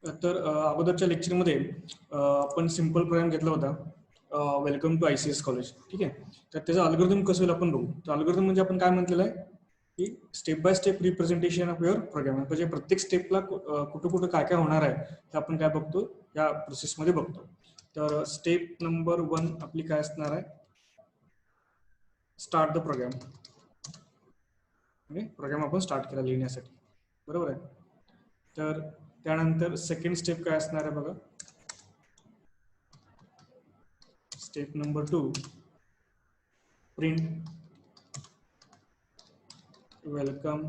तर अगोदरच्या लेक्चरमध्ये आपण सिंपल प्रोग्राम घेतला होता, वेलकम टू ICS कॉलेज. ठीक आहे. तर त्याचा अल्गोरिदम कसं होईल आपण बघू. तर अल्गोरिदम म्हणजे आपण काय म्हटलेलं आहे की step by step representation of your program. म्हणजे प्रत्येक स्टेपला कुठं कुठं काय काय होणार आहे हे आपण काय बघतो या प्रोसेसमध्ये बघतो. तर स्टेप नंबर 1 आपली काय असणार आहे, स्टार्ट द प्रोग्राम. म्हणजे प्रोग्राम आपण स्टार्ट केला लिहिण्यासाठी, बरोबर आहे. तर त्यानंतर सेकंड स्टेप काय असणार आहे बघा. Step number 2, print welcome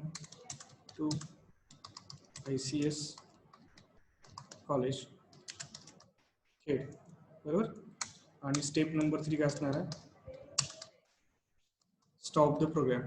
to ICS college Khed, बरोबर. आणि स्टेप नंबर 3 काय असणार आहे, स्टॉप द प्रोग्राम.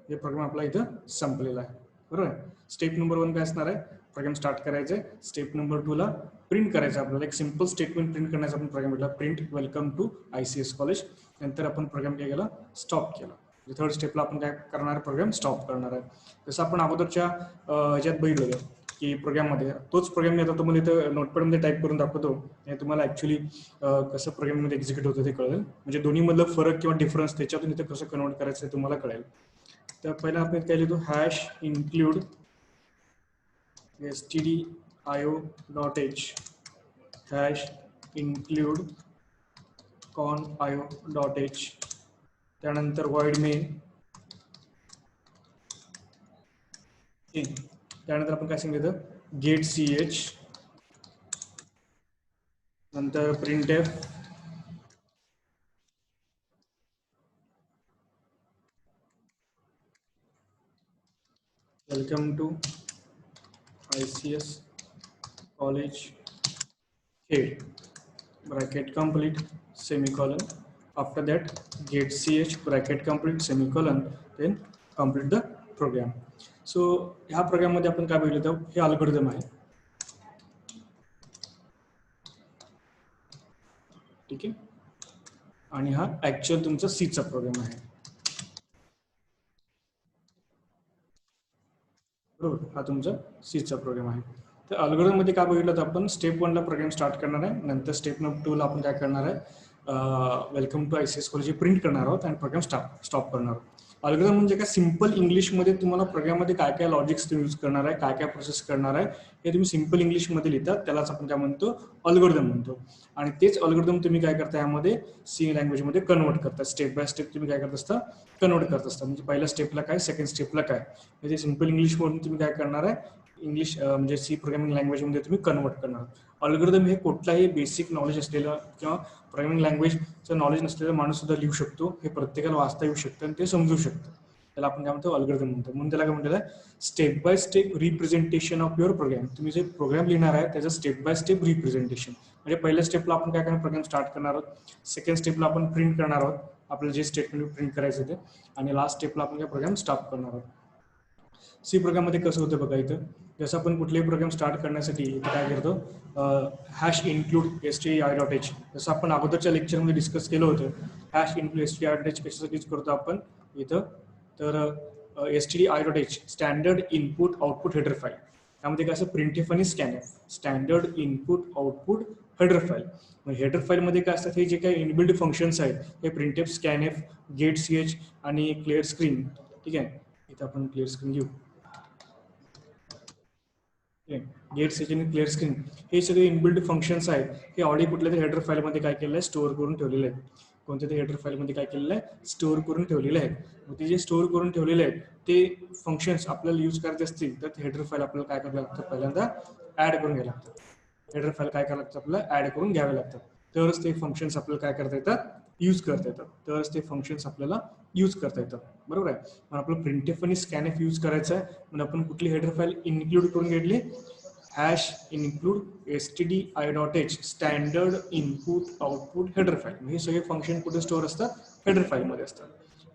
हे प्रोग्राम आपला इथं संपलेला आहे, बरोबर आहे. स्टेप नंबर 1 काय असणार आहे, प्रोग्राम स्टार्ट करायचं आहे. स्टेप नंबर 2 ला प्रिंट करायचं आपल्याला, एक सिंपल स्टेटमेंट प्रिंट करण्याचा आपण प्रोग्राम घेतला, print welcome to ICS college. नंतर आपण प्रोग्राम काय केला, स्टॉप केला. थर्ड स्टेपला आपण काय करणार, प्रोग्राम स्टॉप करणार आहे. जसं आपण अगोदरच्या ह्याच्यात बघितलं की प्रोग्राममध्ये तोच प्रोग्राम मी आता तुम्हाला इथं नोटपॅडमध्ये टाईप करून दाखवतो. आणि तुम्हाला ॲक्च्युली कसं प्रोग्राममध्ये एक्झिक्यूट होतं ते कळेल. म्हणजे दोन्हीमधलं फरक किंवा डिफरन्स त्याच्यातून इथं कसं कन्वर्ट करायचं हे तुम्हाला कळेल. तर पहिला आपण काय लिहितो, hash include stdio.h hash include conio.h. त्यानंतर void main. त्यानंतर आपण काय सांगितलं, गेट ch, नंतर printf, welcome to ICS college Khed, bracket complete, semicolon. After that get ch, bracket complete, semicolon, then complete the program. So ह्या प्रोग्राममध्ये आपण काय बघितलं तर हे अल्गोरिदम आहे. ठीक आहे. आणि हा ऍक्च्युअल तुमचा सीचा प्रोग्राम आहे, बरोबर. हा तुमचा सीचा प्रोग्राम आहे. तर अल्गोरिदम मध्ये काय बघितलं तर आपण स्टेप 1 ला प्रोग्राम स्टार्ट करणार आहे. नंतर स्टेप नंबर 2 ला आपण काय करणार आहे, welcome to ICS college print करणार आहोत आणि प्रोग्राम स्टॉप करणार आहोत. अल्गोरिदम म्हणजे काय, सिंपल इंग्लिशमध्ये तुम्हाला प्रोग्राममध्ये काय काय लॉजिक्स तुम्ही यूज करणार आहे, काय काय प्रोसेस करणार आहे हे तुम्ही सिंपल इंग्लिशमध्ये लिहितात, त्यालाच आपण काय म्हणतो, अल्गोरिदम म्हणतो. आणि तेच अल्गोरिदम तुम्ही काय करता, यामध्ये सी लँग्वेजमध्ये कन्वर्ट करता. स्टेप बाय स्टेप तुम्ही काय करत असता, कन्वर्ट करत असता. म्हणजे पहिल्या स्टेपला काय, सेकंड स्टेपला काय, म्हणजे सिंपल इंग्लिशमधून तुम्ही काय करणार आहे, इंग्लिश म्हणजे सी प्रोग्रामिंग लँग्वेजमध्ये तुम्ही कन्वर्ट करणार. अल्गोरिदम हे कुठलाही बेसिक नॉलेज असलेलं किंवा प्रोग्रामिंग लँग्वेजचं नॉलेज नसलेला माणूस सुद्धा लिहू शकतो. हे प्रत्येकाला वाचता येऊ शकतं आणि ते समजू शकतं. त्याला आपण काय म्हणतो, अल्गोरिदम म्हणतो. म्हणून त्याला काय म्हटलेलं आहे, step by step representation of your program. तुम्ही जे प्रोग्राम लिहिणार आहे त्याचं स्टेप बाय स्टेप रिप्रेझेंटेशन. म्हणजे पहिल्या स्टेपला आपण काय करणार, प्रोग्राम स्टार्ट करणार आहोत. सेकंड स्टेपला आपण प्रिंट करणार आहोत आपल्याला जे स्टेटमेंट प्रिंट करायचं ते. आणि लास्ट स्टेपला आपण काय प्रोग्राम स्टॉप करणार आहोत. सी प्रोग्राममध्ये कसं होतं बघा, इथं जसं आपण कुठलेही प्रोग्राम स्टार्ट करण्यासाठी इथं काय करतो, हॅश इन्क्लूड stdio.h. जसं आपण अगोदरच्या लेक्चरमध्ये डिस्कस केलं होतं, हॅश इन्क्लूड stdio.h कशासाठी यूज करतो आपण इथं, तर stdio.h standard input output header file. त्यामध्ये काय असं, प्रिंटएफ आणि scanf, standard input output header file. Header फाईलमध्ये काय असतात, हे जे काही इनबिल्ड फंक्शन्स आहेत हे प्रिंटएफ, स्कॅनएफ, गेट ch आणि क्लिअर स्क्रीन. ठीक आहे, इथं आपण क्लिअर स्क्रीन घेऊ. गेट ch आणि क्लिअर स्क्रीन हे सगळे इनबिल्ड फंक्शन्स आहेत. हे ऑलरेडी कुठल्या तरी हेडर फाईलमध्ये काय केलेलं आहे, स्टोअर करून ठेवलेले आहेत. कोणत्या तरी हेडर फाईलमध्ये काय केलेलं आहे, स्टोअर करून ठेवलेले आहेत. मग ते जे स्टोअर करून ठेवलेले आहेत ते फंक्शन्स आपल्याला यूज करायचे असतील तर हेडर फाईल आपल्याला काय करायला लागतं, पहिल्यांदा ऍड करून घ्यायला लागतं. हेडर फाईल काय करायला लागतं, आपल्याला ऍड करून घ्यावे लागतात. तरच ते फंक्शन्स आपल्याला काय करता येतात, यूज करता येतात. तरच ते फंक्शन्स आपल्याला यूज करता येतात, बरोबर आहे. मग आपलं प्रिंटएफ आणि स्कॅनएफ यूज करायचं आहे. म्हणून आपण कुठली हेडर फाईल इन्क्लूड करून घेतली, hash include stdio.h standard input output header file. हे सगळे फंक्शन कुठे स्टोअर असतात, हेडर फाईलमध्ये असतात.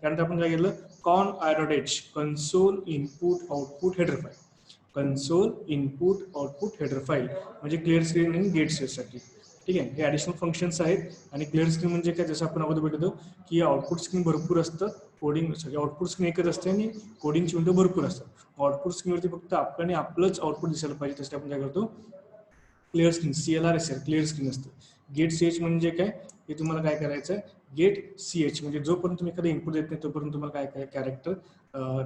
त्यानंतर आपण काय केलं, conio.h console input output header file. Console input output header file म्हणजे क्लिअर स्क्रीन आणि गेट साठी. ठीक आहे, हे ॲडिशनल फंक्शन्स आहेत. आणि क्लिअर स्क्रीन म्हणजे काय, जसं आपण अगोदर भेटतो की आउटपुट स्क्रीन भरपूर असतं, कोडिंग सगळे आउटपुट स्क्रीन एकच असते आणि कोडिंगची विंडो भरपूर असतात. आउटपुट स्क्रीनवरती फक्त आपण आपलंच आउटपुट दिसायला पाहिजे, त्यासाठी आपण काय करतो, clear screen CLRSR clear screen असते. गेट CH म्हणजे काय, हे तुम्हाला काय करायचं आहे, गेट CH म्हणजे जोपर्यंत तुम्ही एखादा इनपुट देत नाही तोपर्यंत तुम्हाला काय काय कॅरेक्टर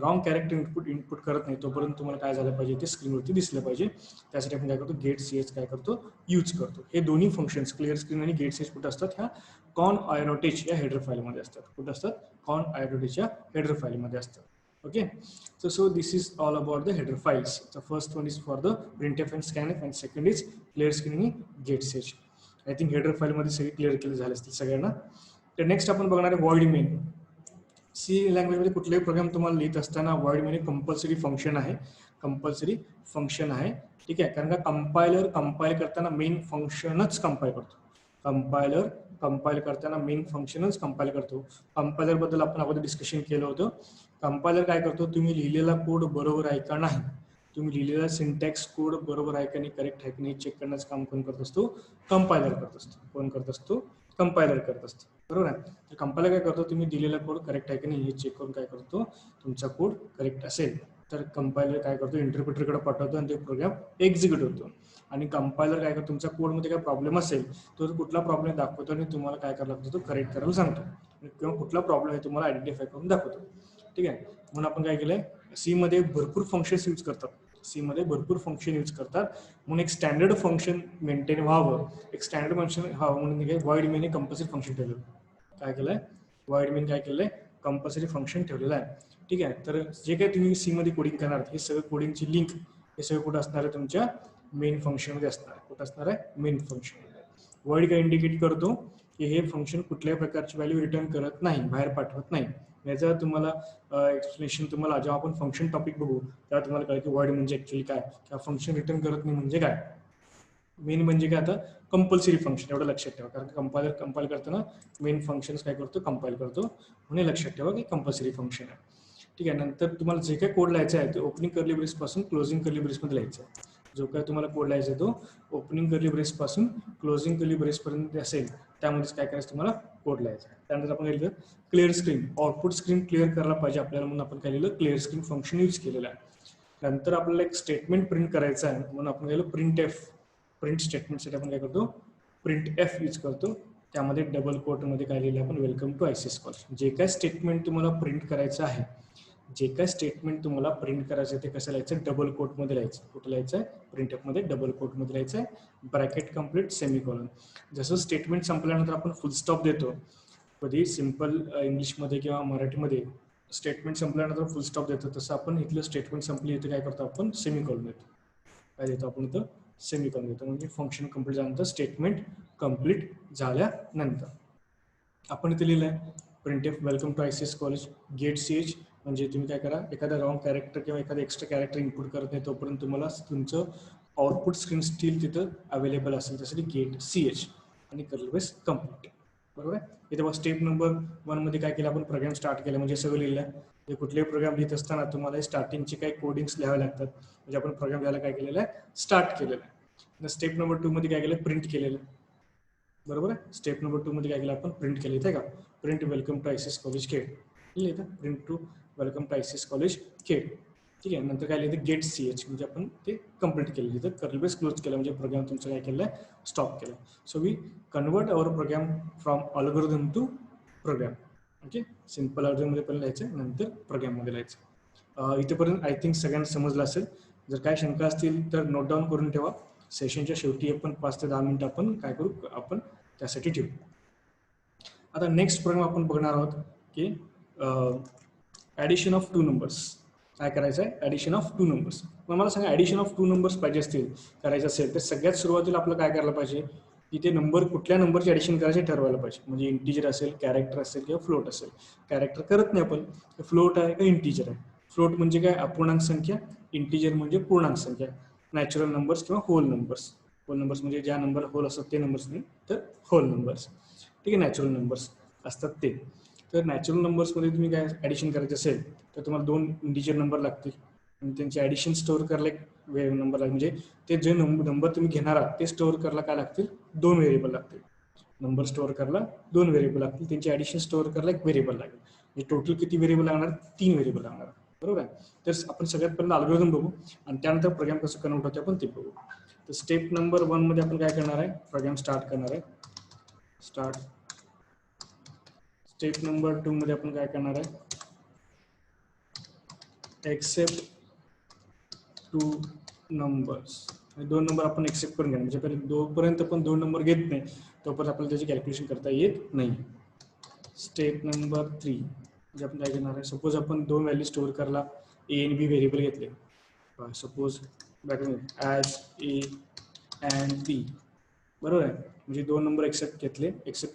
रॉंग कॅरेक्टर इनपुट करत नाही तोपर्यंत तुम्हाला काय झालं पाहिजे ते स्क्रीनवरती दिसलं पाहिजे. त्यासाठी आपण काय करतो, गेट CH काय करतो यूज करतो. हे दोन्ही फंक्शन्स क्लिअर स्क्रीन आणि गेट CH कुठे असतात, ह्या कॉन आयरोटेज या हेडर फाईलमध्ये असतात. कुठे असतात, कॉन आयरोटेजच्या हेडर फाईलमध्ये असतात. Okay, so this is all about the header files. The first one is for the printf and scanf and second is clear screen and get CH. I think header file मध्ये सगळे clear केले झाले असतील सगळ्यांना. तर next आपण बघणार आहे void main. C लँग्वेज मध्ये कुठलाही प्रोग्राम तुम्हाला लिहित असताना void main कंपल्सरी फंक्शन आहे, कंपल्सरी फंक्शन आहे. ठीक आहे, कारण का कंपायलर कंपाईल करताना मेन फंक्शनच कंपाईल करतो. कंपायलर कंपाईल करताना मेन फंक्शनच कंपाईल करतो. कंपायलर बद्दल आपण अगोदर डिस्कशन केलं होतं. कंपायलर काय करतो, तुम्ही लिहिलेला कोड बरोबर आहे का नाही, तुम्ही लिहिलेला सिंटॅक्स कोड बरोबर आहे का नाही, करेक्ट आहे की नाही चेक करण्याचं काम कोण करत असतो, कंपायलर करत असतो. कोण करत असतो, कंपायलर करत असतो. बरोबर आहे. तर कंपायलर काय करतो, तुम्ही दिलेला कोड करेक्ट आहे की नाही हे चेक करून काय करतो, तुमचा कोड करेक्ट असेल तर कंपायलर काय करतो, इंटरप्रिटरकडे पाठवतो आणि ते प्रोग्राम एक्झिक्यूट होतो. आणि कंपायलर काय करतो, तुमच्या कोडमध्ये काय प्रॉब्लेम असेल तो कुठला प्रॉब्लेम दाखवतो आणि तुम्हाला काय करायला लागतो, तो करेक्ट करायला सांगतो किंवा कुठला प्रॉब्लेम आहे तुम्हाला आयडेंटिफाय करून दाखवतो. ठीक आहे, म्हणून आपण काय केलंय, सी मध्ये भरपूर फंक्शन्स यूज करतात. सी मध्ये भरपूर फंक्शन यूज करतात म्हणून एक स्टँडर्ड फंक्शन मेंटेन व्हावं, एक स्टँडर्ड फंक्शन व्हावं म्हणून काय void main कंपल्सरी फंक्शन ठेवलं. काय केलंय, void main काय केलंय, कंपल्सरी फंक्शन ठेवलेलं आहे. ठीक आहे, तर जे काही तुम्ही सी मध्ये कोडिंग करणार हे सगळं कोडिंगची लिंक हे सगळं कुठं असणार आहे, तुमच्या मेन फंक्शन मध्ये असणार आहे. कुठं असणार आहे, मेन फंक्शन मध्ये. void काय इंडिकेट करतो की हे फंक्शन कुठल्याही प्रकारची व्हॅल्यू रिटर्न करत नाही, बाहेर पाठवत नाही. याचा तुम्हाला एक्सप्लेनेशन तुम्हाला जेव्हा आपण फंक्शन टॉपिक बघू तेव्हा तुम्हाला कळेल की void म्हणजे ऍक्च्युअली काय, किंवा फंक्शन रिटर्न करत नाही म्हणजे काय. मेन म्हणजे काय, आता कंपल्सरी फंक्शन एवढं लक्षात ठेवा, कारण कंपाईल करताना मेन फंक्शन काय करतो, कंपाईल करतो. म्हणून लक्षात ठेवा की कंपल्सरी फंक्शन आहे. ठीक आहे, नंतर तुम्हाला जे काही कोड लिहायचा आहे ते ओपनिंग कर्ली ब्रेस पासून क्लोजिंग कर्ली ब्रेस मध्ये लिहायचं आहे. जो काय तुम्हाला कोड लिहायचा आहे तो ओपनिंग कर्ली ब्रेस पासून क्लोजिंग कर्ली ब्रेस पर्यंत असेल त्यामध्येच काय करायचं तुम्हाला कोड लिहायचा आहे. त्यानंतर आपण काय लिहिलं, clear screen, output screen clear करायला पाहिजे आपल्याला म्हणून आपण काय लिहिलं, क्लिअर स्क्रीन फंक्शन यूज केलेलं आहे. नंतर आपल्याला एक स्टेटमेंट प्रिंट करायचं आहे म्हणून आपण काय लिहिलं, प्रिंट एफ. प्रिंट स्टेटमेंटसाठी आपण काय करतो, प्रिंट एफ यूज करतो. त्यामध्ये डबल कोटमध्ये काय लिहिलं आपण, वेलकम टू ICS कॉलेज. जे काय स्टेटमेंट तुम्हाला प्रिंट करायचं आहे, जे काय स्टेटमेंट तुम्हाला प्रिंट करायचं आहे ते कसं लिहायचं, डबल कोटमध्ये लिहायचं. कुठं लिहायचं आहे, प्रिंट एफमध्ये डबल कोटमध्ये लिहायचं आहे, ब्रॅकेट कंप्लीट सेमीकॉलन. जसं स्टेटमेंट संपल्यानंतर आपण फुल स्टॉप देतो, कधी सिम्पल इंग्लिशमध्ये किंवा मराठीमध्ये स्टेटमेंट संपल्यानंतर फुल स्टॉप देतो, तसं आपण इथलं स्टेटमेंट संपली इथं काय करतो, आपण सेमीकॉलन देतो. काय देतो आपण इथं, सेमीकॉलन देतो. म्हणजे फंक्शन कंप्लीट झाल्यानंतर स्टेटमेंट कंप्लीट झाल्यानंतर आपण इथे लिहिलंय print f welcome to ICS college get CH. म्हणजे तुम्ही काय करा, एखादा रॉंग कॅरेक्टर किंवा एखादा एक्स्ट्रा कॅरेक्टर इनपुट करत नाही तोपर्यंत तुम्हाला तुमचं आउटपुट स्क्रीन स्टील तिथं अवेलेबल असेल, त्यासाठी गेट CH आणि कर्ली ब्रेस कंप्लीट. बरोबर आहे. इथे बघा स्टेप नंबर 1 मध्ये काय केलं आपण, प्रोग्राम स्टार्ट केला. म्हणजे सगळं लिहिलं. म्हणजे कुठलेही प्रोग्राम लिहित असताना तुम्हाला स्टार्टिंगचे काही कोडिंग्स लिहावे लागतात. म्हणजे आपण प्रोग्राम लिहायला काय केलेलं आहे, स्टार्ट केलेलं आहे. स्टेप नंबर 2 मध्ये काय केलं, प्रिंट केलेलं. बरोबर आहे. स्टेप नंबर 2 मध्ये काय केलं आपण, प्रिंट केलं. इथे का print welcome to ICS college Khed लिहिलं, print to welcome to ICS college Khed. ठीक आहे, नंतर काय लिहिलं, गेट CH म्हणजे आपण ते कंप्लीट केलं. तिथं कर्ली ब्रेस क्लोज केलं म्हणजे प्रोग्राम तुमचं काय केलं, स्टॉप केलं. So we convert our program from algorithm to program. Okay, simple अल्गोरिदममध्ये पण लिहायचं, नंतर प्रोग्राममध्ये लिहायचं. इथेपर्यंत आय थिंक सगळ्यांना समजलं असेल. जर काय शंका असतील तर नोट डाऊन करून ठेवा. सेशनच्या शेवटी आपण 5 ते 10 मिनिटं आपण काय करू, आपण त्यासाठी ठेवू. आता नेक्स्ट प्रोग्राम आपण बघणार आहोत की ॲडिशन ऑफ 2 नंबर्स. काय करायचं आहे, ॲडिशन ऑफ 2 नंबर्स. मग मला सांगा, ॲडिशन ऑफ 2 नंबर्स पाहिजे असतील, करायचं असेल तर सगळ्यात सुरुवातीला आपलं काय करायला पाहिजे की ते नंबर कुठल्या नंबरची ॲडिशन करायचे ठरवायला पाहिजे. म्हणजे इंटिजर असेल, कॅरेक्टर असेल किंवा फ्लोट असेल. कॅरेक्टर करत नाही आपण, फ्लोट आहे का इंटिजर आहे. फ्लोट म्हणजे काय, अपूर्णांक संख्या. इंटिजर म्हणजे पूर्णांक संख्या. नॅचरल नंबर्स किंवा होल नंबर्स. होल नंबर्स म्हणजे ज्या नंबर होल असतात ते नंबर्स नाही, तर होल नंबर्स. ठीक आहे, नॅचरल नंबर्स असतात ते. तर नॅचरल नंबर्समध्ये तुम्ही काय ॲडिशन करायचं असेल तर तुम्हाला 2 इंटिजर नंबर लागतील आणि त्यांचे ॲडिशन स्टोअर करायला एक नंबर लागेल. म्हणजे ते जे नंबर तुम्ही घेणार आहात ते स्टोअर करायला काय लागतील, 2 व्हेरिएबल लागतील. नंबर स्टोअर करायला 2 व्हेरिएबल लागतील. त्यांचे ॲडिशन स्टोअर करायला एक व्हेरिएबल लागेल. म्हणजे टोटल किती व्हेरिएबल लागणार, 3 व्हेरिएबल लागणार. बरोबर आहे. तर आपण सगळ्यात पहिल्यांदा अल्गोरिदम बघू आणि त्यानंतर प्रोग्राम कसं कन्वर्ट होते आपण ते बघू. तर स्टेप नंबर 1 मध्ये आपण काय करणार आहे, प्रोग्राम स्टार्ट करणार आहे. स्टार्ट. स्टेप नंबर 2 मध्ये आपण काय करणार आहे, एक्सेप्ट 2 नंबर्स. 2 नंबर आपण एक्सेप्ट करून घेणार, म्हणजे पहिले जोपर्यंत आपण 2 नंबर घेत नाही तोपर्यंत आपल्याला त्याची कॅल्क्युलेशन करता येत नाही. स्टेप नंबर 3 म्हणजे आपण काय करणार आहे, सपोज आपण 2 व्हॅल्यू स्टोअर करायला ए आणि बी व्हेरिएबल घेतले. सपोज ॲज ए अँड बी, बरोबर आहे. म्हणजे 2 नंबर एक्सेप्ट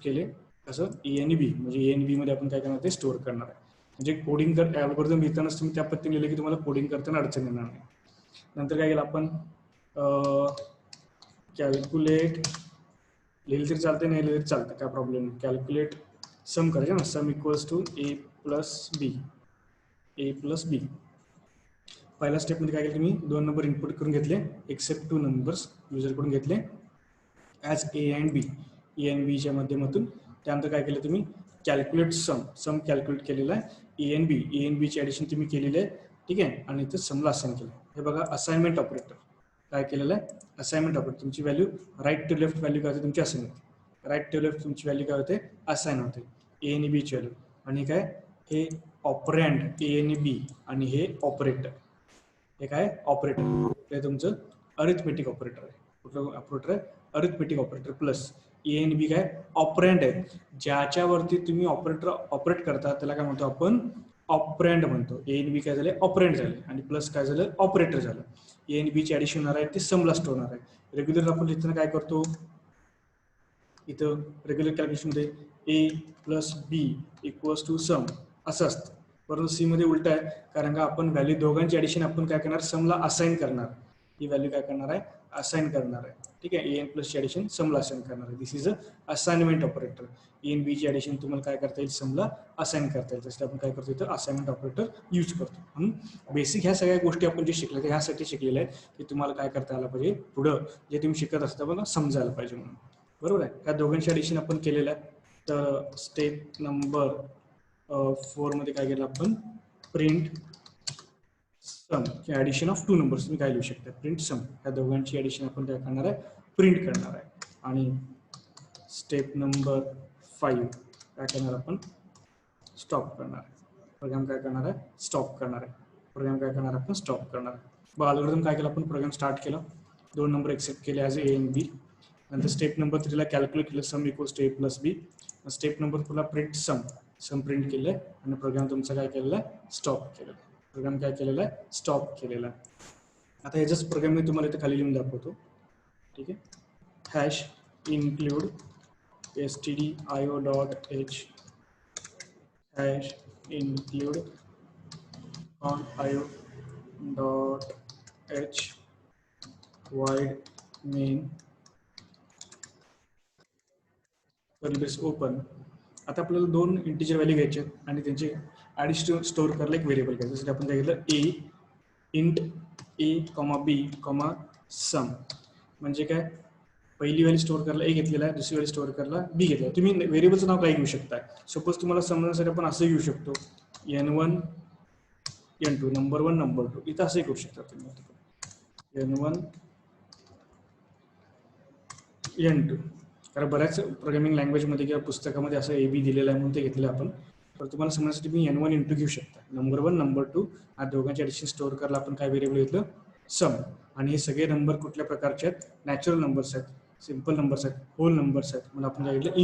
केले कसं, ए आणि बी. म्हणजे ए आणि बी मध्ये आपण काय करणार, ते स्टोअर करणार आहे. म्हणजे कोडिंग अल्गोरिदम लिहितानाच तुम्ही त्या पद्धतीने लिहिले की तुम्हाला कोडिंग करताना अडचण येणार नाही. नंतर काय केलं आपण, कॅल्क्युलेट लिहिलं तरी चालते, नाही लिहिलं तरी चालतं, काय प्रॉब्लेम नाही. कॅल्क्युलेट सम करायचं ना, sum equals to a plus b. पहिल्या स्टेपमध्ये काय केलं, तुम्ही 2 नंबर इनपुट करून घेतले, एक्सेप्ट 2 नंबर्स युजरकडून घेतले as a and b, a and बीच्या माध्यमातून. त्यानंतर काय केलं तुम्ही, कॅल्क्युलेट सम कॅल्क्युलेट केलेलं आहे ए अँड बीची ॲडिशन तुम्ही केलेली आहे, ठीक आहे. आणि इथं समला असाइन केलं. हे बघा असाइनमेंट ऑपरेटर काय केलेलं आहे, असाइनमेंट ऑपरेटर. तुमची value right to left value काय होते, तुमची असाइन होते. राईट टू लेफ्ट तुमची व्हॅल्यू काय होते, असाइन होते ए आणि बीची व्हॅल्यू. आणि काय, हे ऑपरँड ए आणि बी आणि हे ऑपरेटर, हे काय ऑपरेटर, हे तुमचं अरिथमेटिक ऑपरेटर आहे. कुठलं ऑपरेटर आहे, अरिथमेटिक ऑपरेटर. प्लस ए आणि बी काय ऑपरँड आहे, ज्याच्यावरती तुम्ही ऑपरेटर ऑपरेट करता त्याला काय म्हणतो आपण, ऑपरँड म्हणतो. ए आणि बी काय झाले, ऑपरँड झाले. आणि प्लस काय झालं, ऑपरेटर झालं. ए आणि बीची ॲडिशन होणार आहे, ते समला स्टोअर होणार आहे. रेग्युलर आपण लिहिताना काय करतो, इथं रेग्युलर कॅल्क्युलेशनमध्ये a plus b equals to sum असं असतं. परंतु सी मध्ये उलट आहे, कारण का आपण व्हॅल्यू दोघांची ॲडिशन आपण काय करणार, समला असाइन करणार. ही व्हॅल्यू काय करणार आहे, असाइन करणार आहे, ठीक आहे. ए एन प्लसची ॲडिशन समला असाइन करणार आहे. This is a assignment operator. A and बीची ॲडिशन तुम्हाला काय करता येईल, समला असाइन करता येईल. जसं आपण काय करतो, इथं असाइनमेंट ऑपरेटर यूज करतो. म्हणून बेसिक ह्या सगळ्या गोष्टी आपण जे शिकले ते ह्यासाठी शिकलेल्या आहेत की तुम्हाला काय करता आलं पाहिजे, पुढं जे तुम्ही शिकत असता मला समजायला पाहिजे म्हणून, बरोबर आहे. ह्या दोघांची ॲडिशन आपण केलेलं आहे. तर स्टेप नंबर 4 मध्ये काय केलं आपण, print sum addition of 2 numbers. तुम्ही काय लिहू शकता, प्रिंट सम. ह्या दोघांची ॲडिशन आपण काय करणार आहे, प्रिंट करणार आहे. आणि स्टेप नंबर 5 काय करणार आपण, स्टॉप करणार आहे. प्रोग्राम काय करणार आहे, स्टॉप करणार आहे. प्रोग्राम काय करणार आपण, स्टॉप करणार आहे. बघा अल्गोरिदम काय केलं आपण, प्रोग्राम स्टार्ट केला, 2 नंबर एक्सेप्ट केले ॲज ए अँड बी. नंतर स्टेप नंबर 3 ला कॅल्क्युलेट केलं, sum equals to a plus b. Step number 4 ला प्रिंट सम प्रिंट केलं आहे. आणि प्रोग्राम तुमचा काय केलेला आहे, स्टॉप केलेला आहे. प्रोग्राम काय केलेला आहे, स्टॉप केलेला आहे. आता ह्याचाच प्रोग्राम मी तुम्हाला इथे खाली लिहून दाखवतो, ठीक आहे. Hash include stdio.h hash include io.h void main curly open. आता आपल्याला 2 इंटिजर व्हॅल्यू घ्यायचे आणि त्यांचे ॲडिशन स्टोअर करायला एक व्हेरिएबल घ्यायचं. जसं आपण काय घेतलं, इंट ए कॉमा बी कॉमा सम. म्हणजे काय, पहिली व्हॅल्यू स्टोअर करायला ए घेतलेला आहे, दुसरी व्हॅल्यू स्टोअर करायला बी घेतला आहे. तुम्ही व्हेरिएबलचं नाव काय घेऊ शकता, सपोज तुम्हाला समजण्यासाठी आपण असं घेऊ शकतो, n1 n2, नंबर 1 नंबर 2. इथं असंही करू शकता तुम्ही, n1 n2. कारण बऱ्याच प्रोग्रामिंग लँग्वेजमध्ये किंवा पुस्तकामध्ये असं ए बी दिलेलं आहे म्हणून ते घेतलं आपण. तर तुम्हाला समजण्यासाठी तुम्ही n1 n2 घेऊ शकता, नंबर 1 नंबर 2. या दोघांची ॲडिशन स्टोअर करायला आपण काय व्हेरिएबल घेतलं, सम. आणि हे सगळे नंबर कुठल्या प्रकारचे आहेत, नॅचरल नंबर्स आहेत, सिम्पल नंबर्स आहेत, होल नंबर्स आहेत. म्हणून आपण काय घेतलं,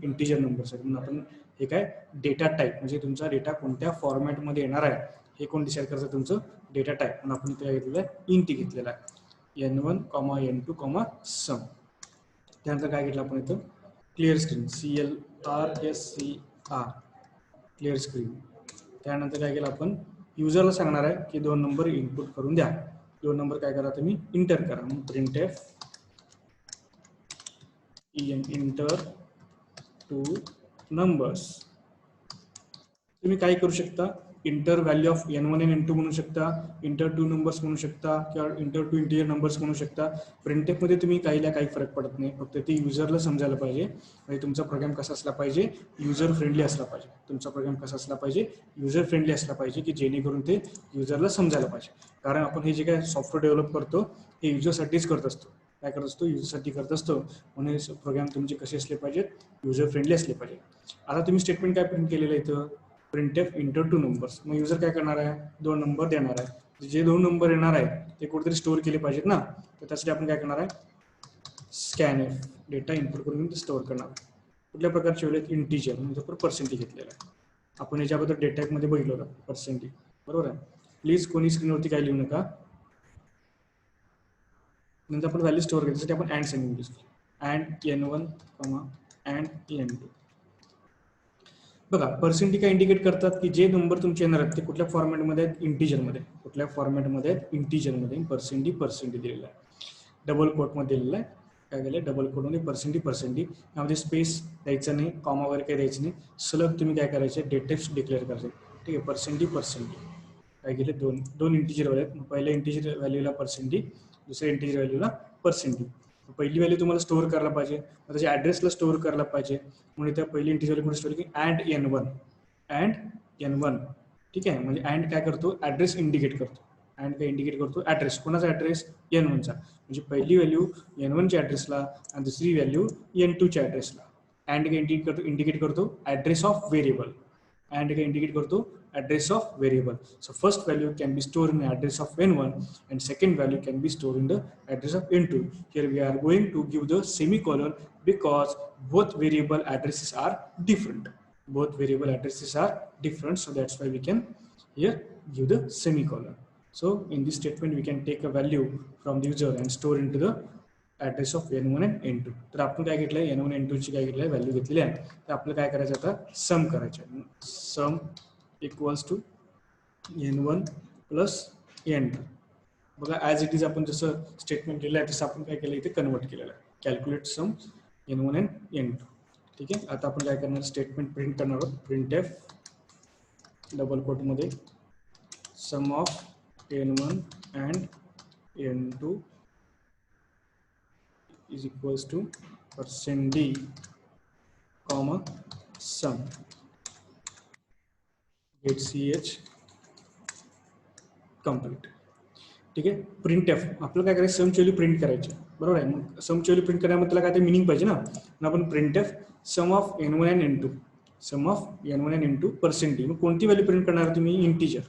इंटिजर नंबर्स आहेत. म्हणून आपण हे काय, डेटा टाईप म्हणजे तुमचा डेटा कोणत्या फॉर्मॅटमध्ये येणार आहे हे कोण डिसाईड करायचं, तुमचं डेटा टाईप. म्हणून आपण इथे घेतलेलं आहे, इंट घेतलेला आहे, n1 n2 सम. त्यानंतर काय घेतलं आपण इथं, clear screen, CLRSCR clear screen. त्यानंतर काय केलं आपण, युजरला सांगणार आहे की 2 नंबर इनपुट करून द्या. 2 नंबर काय करा, तुम्ही इंटर करा. मग प्रिंटफ इंटर 2 नंबर्स. तुम्ही काय करू शकता, इंटर व्हॅल्यू ऑफ n1 आणि n2 म्हणू शकता, इंटर 2 नंबर्स म्हणू शकता, किंवा इंटर 2 इंटिजर नंबर्स म्हणू शकता. प्रिंटफमध्ये तुम्ही काही फरक पडत नाही, फक्त ते युजरला समजायला पाहिजे. म्हणजे तुमचा प्रोग्राम कसा असला पाहिजे, युजर फ्रेंडली असला पाहिजे. तुमचा प्रोग्राम कसा असला पाहिजे, युजर फ्रेंडली असला पाहिजे, की जेणेकरून ते युजरला समजायला पाहिजे. कारण आपण हे जे काय सॉफ्टवेअर डेव्हलप करतो हे युजरसाठीच करत असतो. काय करत असतो, युजरसाठी करत असतो. म्हणून प्रोग्राम तुमचे कसे असले पाहिजेत, युजर फ्रेंडली असले पाहिजे. आता तुम्ही स्टेटमेंट काय प्रिंट केलेलं आहे इथं, प्रिंटफ इंटर 2 नंबर्स. मग युजर काय करणार आहे, 2 नंबर देणार आहे. जे 2 नंबर येणार आहे ते कुठेतरी स्टोअर केले पाहिजेत ना, तर त्यासाठी आपण काय करणार आहे, स्कॅनएफ डेटा इनपुट करून ते स्टोअर करणार. कुठल्या प्रकारचे वेळेत, इंटीजर म्हणजे पर्सेंटेज घेतलेला आहे. आपण याच्याबद्दल डेटा टाईपमध्ये बघितलं होतं पर्सेंटेज, बरोबर आहे. प्लीज कोणी स्क्रीनवरती काय लिहू नका. नंतर आपण व्हॅल्यू स्टोअर करायसाठी आपण अँड सेंडिंग यूज केली, अँड n1 अँड n2. बघा पर्सेंटेज काय इंडिकेट करतात की जे नंबर तुमचे येणार आहेत ते कुठल्या फॉर्मॅटमध्ये आहेत, इंटीजरमध्ये. कुठल्या फॉर्मॅटमध्ये आहेत, इंटीजरमध्ये. पर्सेंटेज दिलेला आहे, डबल कोटमध्ये दिलेला आहे. काय केलं, डबल कोटमध्ये पर्सेंटेज. यामध्ये स्पेस द्यायचं नाही, कॉमा वगैरे काही द्यायचं नाही. सलग तुम्ही काय करायचे, डेट टाइप्स डिक्लेअर करायचे. ठीक आहे, पर्सेंटेज. काय केले, दोन इंटीजर व्हॅल्यू आहेत. पहिल्या इंटीजर व्हॅल्यूला पर्सेंटेज, दुसऱ्या इंटीजर व्हॅल्यूला पर्सेंटेज. पहिली व्हॅल्यू तुम्हाला स्टोअर करायला पाहिजे, त्याच्या ॲड्रेसला स्टोअर करायला पाहिजे. म्हणून त्या पहिली इंटीजर व्हॅल्यू स्टोअर की अँड n1. ठीक आहे, म्हणजे अँड काय करतो, ॲड्रेस इंडिकेट करतो. अँड काय इंडिकेट करतो, ॲड्रेस. कोणाचा ॲड्रेस, n1चा. म्हणजे पहिली व्हॅल्यू n1च्या ॲड्रेसला आणि दुसरी व्हॅल्यू n2च्या ॲड्रेसला. अँड काय इंडिकेट करतो ॲड्रेस ऑफ व्हेरिएबल. अँड काय इंडिकेट करतो address of variable. So first value can be stored in the address of n1 and second value can be stored in the address of n2. Here we are going to give the semicolon because both variable addresses are different. So that's why we can here give the semicolon. So in this statement we can take a value from the user and store into the address of n1 and n2. तर आपण काय घेतलं आहे, n1 n2 ची काय घेतलं आहे, value घेतलेली आहे. तर आपल्याला काय करायचं आता, सम करायचं. Sum equals to n1 plus n2. बघा ॲज इट इज आपण जसं स्टेटमेंट लिहिलं आहे तसं आपण काय केलं इथे कन्वर्ट केलेलं आहे. Calculate sum n1 and n2. ठीक आहे, आता आपण काय करणार, स्टेटमेंट प्रिंट करणार आहोत. प्रिंटएफ डबल कोटमध्ये sum of n1 and n2 is equals to %d, sum, get ch complete. ठीक आहे, प्रिंट एफ आपल्याला काय करायचं, समची व्हॅल्यू प्रिंट करायची, बरोबर आहे. मग समची व्हॅल्यू प्रिंट करण्यामध्ये त्याला काय ते मिनिंग पाहिजे ना. मग आपण print f sum of n1 and n2, sum of n1 and n2 %d. मग कोणती व्हॅल्यू प्रिंट करणार तुम्ही, इंटीजर.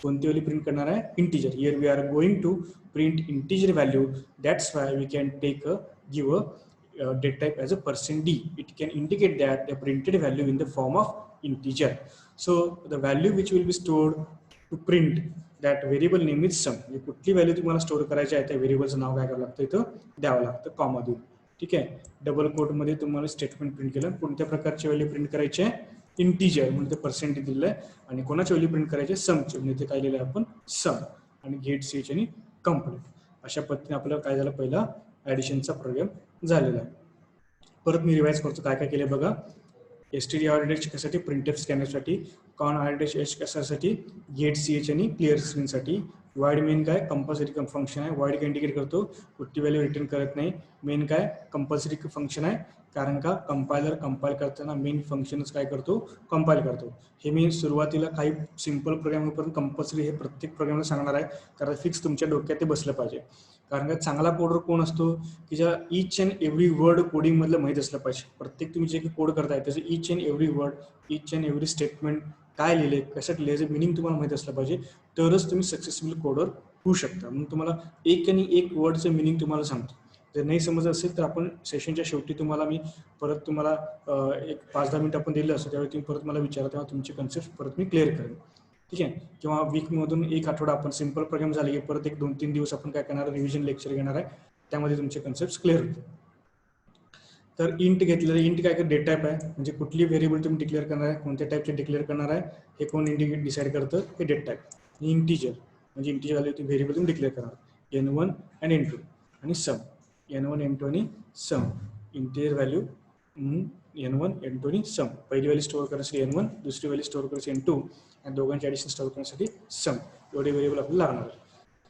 कोणती व्हॅल्यू प्रिंट करणार आहे, integer. Here we are going to print integer value. That's why we can give a data type as a %d. It can indicate that the printed value in the form of integer. So the value which will be stored to print that variable name is sum. म्हणजे कुठली value तुम्हाला store करायची आहे त्या व्हेरिएबलचं नाव काय करावं लागतं, इथं द्यावं लागतं कॉमा देऊन. ठीक आहे, डबल कोटमध्ये तुम्हाला स्टेटमेंट प्रिंट केलं. कोणत्या प्रकारची व्हॅल्यू प्रिंट करायची आहे, इंटीजर म्हणजे ते पर्सेंटेज दिलेलं आहे. आणि कोणाची व्हॅल्यू प्रिंट करायची आहे, समची, म्हणजे ते काय लिहिलं आहे आपण, सम. आणि गेट ch आणि कंप्लीट. अशा पद्धतीने आपल्याला काय झालं, पहिला ॲडिशनचा प्रोग्राम झालेला आहे. परत मी रिवाइज करतो काय काय केले बघा. std_out कशासाठी, प्रिंटएफ स्कॅनरसाठी. con_out कशासाठी, गेट ch आणि क्लिअर स्क्रीनसाठी. वाईड मेन काय, कंपल्सरी फंक्शन आहे. वाईड काय इंडिकेट करतो, कुठली व्हॅल्यू रिटर्न करत नाही. मेन काय, कंपल्सरी फंक्शन आहे. कारण का कंपायलर कंपाईल करताना मेन फंक्शनच काय करतो, कंपाईल करतो. हे मी सुरुवातीला काही सिंपल प्रोग्राम होईपर्यंत कंपल्सरी हे प्रत्येक प्रोग्रामला सांगणार आहे, कारण फिक्स तुमच्या डोक्यात ते बसलं पाहिजे. कारण का चांगला कोडर कोण असतो की ज्या ईच अँड एव्हरी वर्ड कोडिंगमधलं माहीत असलं पाहिजे. प्रत्येक तुम्ही जे काही कोड करताय त्याचं each and every word, each and every statement काय लिहिले, कशात लिहायचं, मिनिंग तुम्हाला माहीत असलं पाहिजे. तरच तुम्ही सक्सेसफुल कोडर होऊ शकता. म्हणून तुम्हाला एक आणि एक वर्डचं मिनिंग तुम्हाला सांगतो. जर नाही समजत असेल तर आपण सेशनच्या शेवटी तुम्हाला मी परत तुम्हाला एक 5-10 मिनिट आपण दिलं असतं, त्यावेळी तुम्ही परत मला विचारा, तेव्हा तुमचे कन्सेप्ट परत मी क्लिअर करेन. ठीक आहे, किंवा वीकमधून एक आठवडा आपण सिंपल प्रोग्राम झाले की परत एक 2-3 दिवस आपण काय करणार, रिव्हिजन लेक्चर घेणार आहे. त्यामध्ये तुमचे कन्सेप्ट क्लिअर होतील. तर इंट घेतलेलं, इंट काय डेट टाईप आहे, म्हणजे कुठली व्हेरिएबल तुम्ही डिक्लेअर करणार आहे, कोणत्या टाईपचे डिक्लेअर करणार आहे, हे कोण डिसाईड करतं, हे डेट टाईप. इंटीजर म्हणजे इंटीजर व्हॅल्यू व्हेरिएबल तुम्ही डिक्लेअर करणार, n1 आणि n2 आणि सम. n1 n2 आणि सम, इंटीजर व्हॅल्यू n1 n2 आणि सम. पहिली व्हॅल्यू स्टोअर करण्यासाठी n1, दुसरी व्हॅल्यू स्टोअर करण्यासाठी n2 आणि दोघांची ॲडिशन स्टोअर करण्यासाठी सम. एवढे व्हेरिएबल आपल्याला लागणार आहे.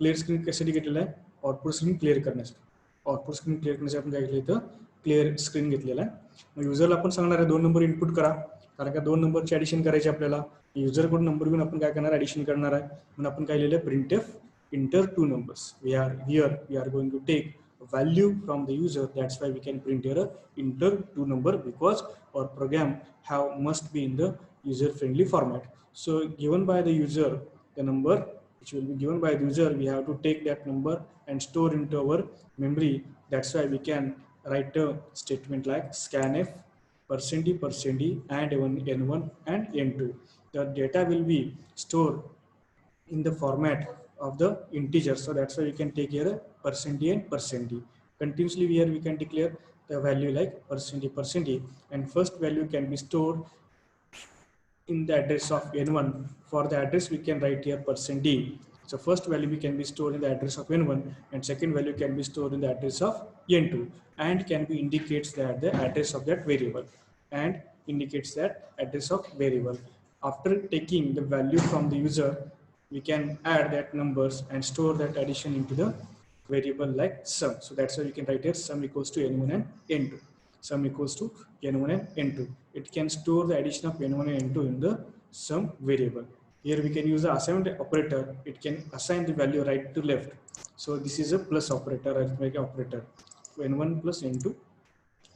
क्लिअर स्क्रीन कशासाठी घेतलेलं आहे, आउटपुट स्क्रीन क्लिअर करण्यासाठी. आउटपुट स्क्रीन क्लिअर करण्यासाठी आपण काय घेतलं, इथं क्लिअर स्क्रीन घेतलेला आहे. मग युजरला आपण सांगणार आहे 2 नंबर इनपुट करा, कारण का 2 नंबरची ॲडिशन करायची आपल्याला. युजरकडून नंबर घेऊन आपण काय करणार, ॲडिशन करणार आहे. म्हणून आपण काय लिहिलं, printf enter 2 numbers. We are going to take value from the user. That's why we can print here a enter two number, because our program must be in the user friendly format. So given by the user the number which will be given by the user, we have to take that number and store into our memory. That's why we can write a statement like scanf %d and n1 and n2. The data will be stored in the format of the integer. So that's why we can take here a %d and %d. Continuously here we can declare the value like %d, and first value can be stored in the address of n1. For the address we can write here %d. So first value we can be stored in the address of n1, and second value can be stored in the address of n2, and can be indicates that the address of that variable, and indicates that address of variable. After taking the value from the user, we can add that numbers and store that addition into the variable like sum. So that's why we can write here sum equals to n1 and n2. Sum equals to n1 and n2. It can store the addition of n1 and n2 in the sum variable. Here we can use the assignment operator. It can assign the value right to left. So this is a plus operator, arithmetic operator. n1 plus n2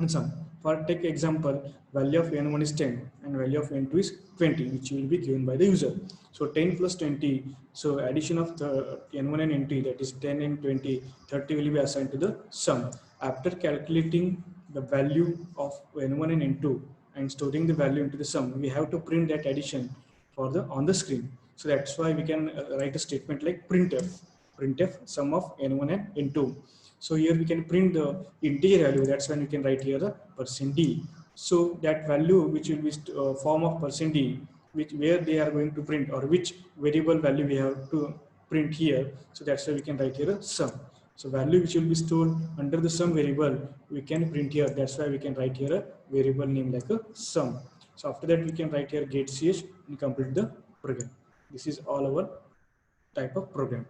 and sum. For take example, value of n1 is 10 and value of n2 is 20, which will be given by the user. So 10 plus 20, so addition of the n1 and n2, that is 10 and 20, 30 will be assigned to the sum. After calculating the value of n1 and n2 and storing the value into the sum, we have to print that addition for the on the screen. So that's why we can write a statement like printf sum of n1 and n2. So here we can print the integer value. That's when we can write here the %d. So that value which will be form of %d, which where they are going to print, or which variable value we have to print here. So that's why we can write here a sum. So value which will be stored under the sum variable, we can print here. That's why we can write here a variable name like a sum. So after that we can write here get ch and complete the program. This is all our type of program.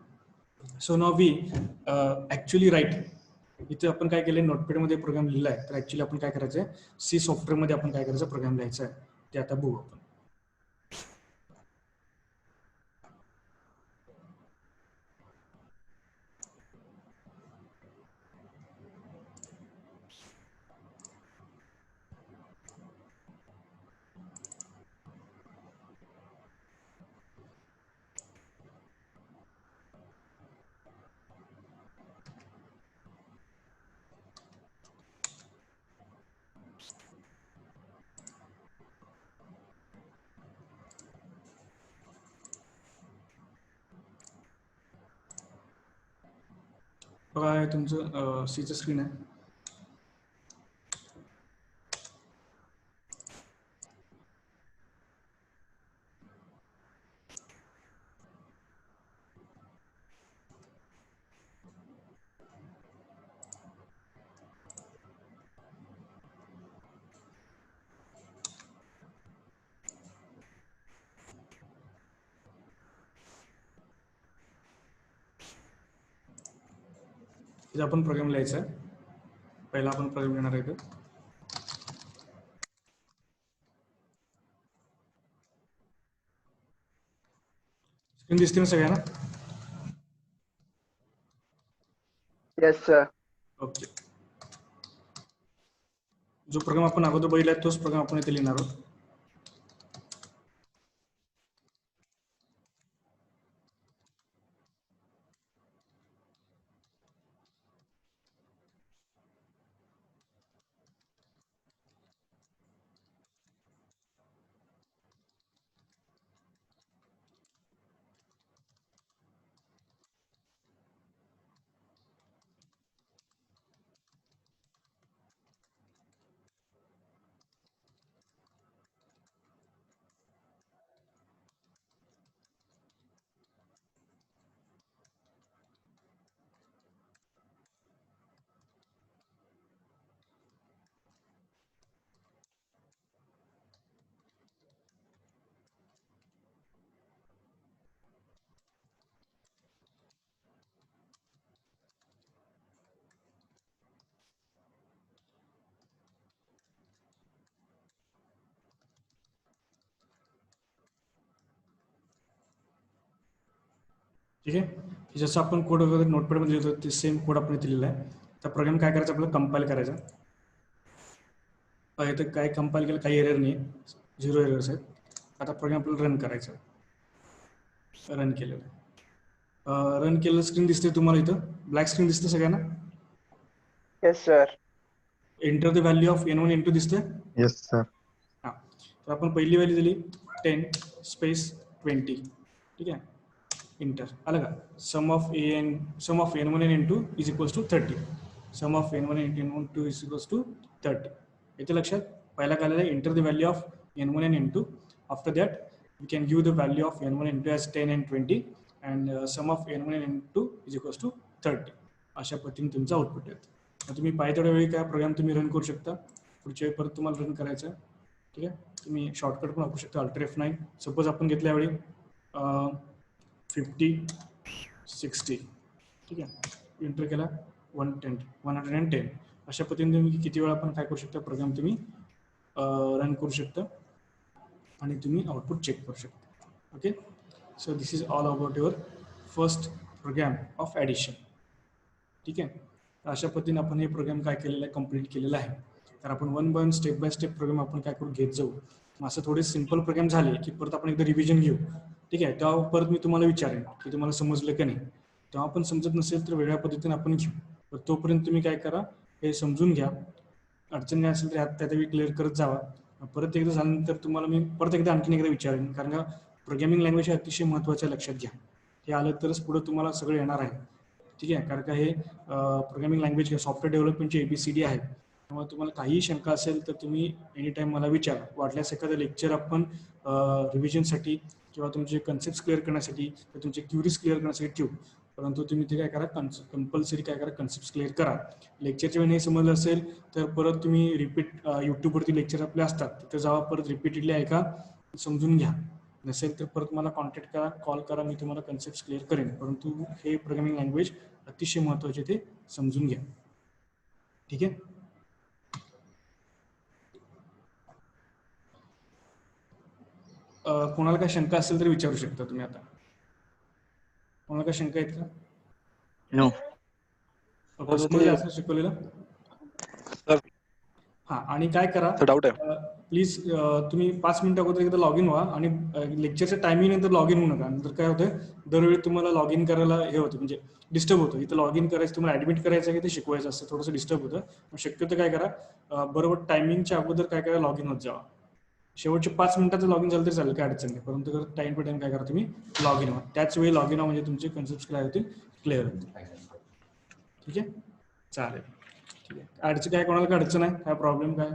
So now we actually write. इथे आपण काय केलंय, नोटपॅडमध्ये programme लिहिलाय, तर actually आपण काय करायचं आहे, C सॉफ्टवेअरमध्ये आपण काय करायचं, प्रोग्राम लिहायचा आहे. ते आता बघू आपण. बघा हे तुमचं सीचं स्क्रीन आहे. इथे आपण प्रोग्राम लिहायचा आहे. पहिला आपण प्रोग्राम लिहिणार आहे. इथं स्क्रीन दिसते ना सगळ्यांना? Yes sir. ओके. जो प्रोग्राम आपण अगोदर बघितला तोच प्रोग्राम आपण इथे लिहिणार आहोत. ठीक आहे. जसं आपण कोड वगैरे नोटपॅडमध्ये लिहितो ते सेम कोड आपण इथे लिहिला आहे. आता प्रोग्राम काय करायचा आपल्याला कंपाईल करायचा. इथं काय कंपाईल केलं काही एरर नाही, 0 एरर्स आहेत. आता प्रोग्राम आपल्याला रन करायचा. रन केलेलं रन केलेलं स्क्रीन दिसते तुम्हाला, इथं ब्लॅक स्क्रीन दिसते सगळ्यांना. Yes, sir. Enter the value of n1 n2 दिसते. Yes sir. हां, तर आपण पहिली व्हॅल्यू दिली 10 स्पेस 20. ठीक आहे, इंटर आलं का. Sum of n1 and n2 is equals to 30. Sum of n1 and n2 is equals to 30. येते लक्षात. पहिला काय आहे, enter the value of n1 and n2. After that we can give the value of n1 and n2 as 10 and 20 and sum of n1 and n2 is equals to 30. अशा पद्धतीने तुमचं output येतं. तुम्ही पाहिजे तेवढ्या वेळी काय प्रोग्राम तुम्ही रन करू शकता. पुढच्या वेळी परत तुम्हाला रन करायचं आहे. ठीक आहे, तुम्ही शॉर्टकट पण वापरू शकता, अल्टर F9. सपोज आपण घेतल्या वेळी 50 60. ठीक आहे, एंटर केला 110. अशा पद्धतीने तुम्ही किती वेळा पण काय करू शकता, प्रोग्राम तुम्ही रन करू शकता आणि तुम्ही आउटपुट चेक करू शकता. Okay, so this is all about your first program of addition. ठीक आहे, अशा पद्धतीने आपण हे प्रोग्राम काय केलेलं आहे, कंप्लीट केलेलं आहे. तर आपण one by one step by step program आपण काय करू घेत जाऊ. असं थोडे सिंपल प्रोग्राम झाले की परत आपण एकदा रिव्हिजन घेऊ. ठीक आहे, तेव्हा परत मी तुम्हाला विचारेन की तुम्हाला समजलं का नाही. तेव्हा पण समजत नसेल तर वेगळ्या पद्धतीने आपण घेऊ. तर तोपर्यंत तुम्ही काय करा, हे समजून घ्या. अडचण काय असेल तर त्यावेळी क्लिअर करत जावा. परत एकदा झाल्यानंतर तुम्हाला मी परत एकदा आणखीन एकदा विचारेन, कारण का प्रोग्रामिंग लँग्वेज हे अतिशय महत्त्वाचं लक्षात घ्या. हे आलं तरच पुढे तुम्हाला सगळं येणार आहे. ठीक आहे, कारण का हे प्रोग्रामिंग लँग्वेज किंवा सॉफ्टवेअर डेव्हलपमेंटची ABCD आहे. त्यामुळे तुम्हाला काहीही शंका असेल तर तुम्ही एनी टाईम मला विचारा. वाटल्यास एखादं लेक्चर आपण रिव्हिजनसाठी किंवा तुमचे कन्सेप्ट क्लिअर करण्यासाठी किंवा तुमचे क्युरीज क्लिअर करण्यासाठी ठेवू. परंतु तुम्ही ते काय करा, कंपल्सरी काय करा, कन्सेप्ट क्लिअर करा. लेक्चरच्या वेळी नाही समजलं असेल तर परत तुम्ही रिपीट यूट्यूबवरती लेक्चर आपले असतात तिथं जावा, परत रिपीटेडली ऐका, समजून घ्या. नसेल तर परत मला कॉन्टॅक्ट करा, कॉल करा, मी तुम्हाला कन्सेप्ट क्लिअर करेन. परंतु हे प्रोग्रामिंग लँग्वेज अतिशय महत्त्वाचे, ते समजून घ्या. ठीक आहे, कोणाला काय शंका असेल तर विचारू शकता तुम्ही. आता कोणाला काय शंका आहेत का? नो. समजलं असं शिकवलेलं? हां, आणि काय करा, डाऊट आहे प्लीज तुम्ही 5 मिनिटं अगोदर एकदा लॉग इन व्हा आणि लेक्चरच्या टायमिंग नंतर लॉग इन होऊ नका. नंतर काय होतं, दरवेळी तुम्हाला लॉग इन करायला हे होतं, म्हणजे डिस्टर्ब होतं. इथं लॉग इन करायचं, तुम्हाला ॲडमिट करायचं आहे की ते शिकवायचं असतं, थोडंसं डिस्टर्ब होतं. शक्यतो काय करा, बरोबर टायमिंगच्या अगोदर काय करा, लॉग इन होत जावा. शेवटचे 5 मिनिटाचं लॉग इन झालं तरी चालेल, काय अडचण नाही. परंतु टाइम टू टाइम काय करा, तुम्ही लॉग इन व्हा. त्याच वेळी लॉग इन व्हा, म्हणजे तुमचे कन्सेप्ट काय होतील, क्लिअर होतील. ठीक आहे, चालेल. ठीक आहे, अडचण काय, कोणाला काय अडचण आहे, काय प्रॉब्लेम काय?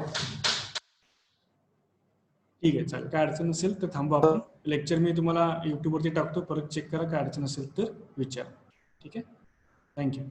ठीक आहे, चालेल. काय अडचण नसेल तर थांबू आपण. लेक्चर मी तुम्हाला यूट्यूबवरती टाकतो, परत चेक करा. काय अडचण असेल तर विचारा. ठीक आहे, थँक्यू.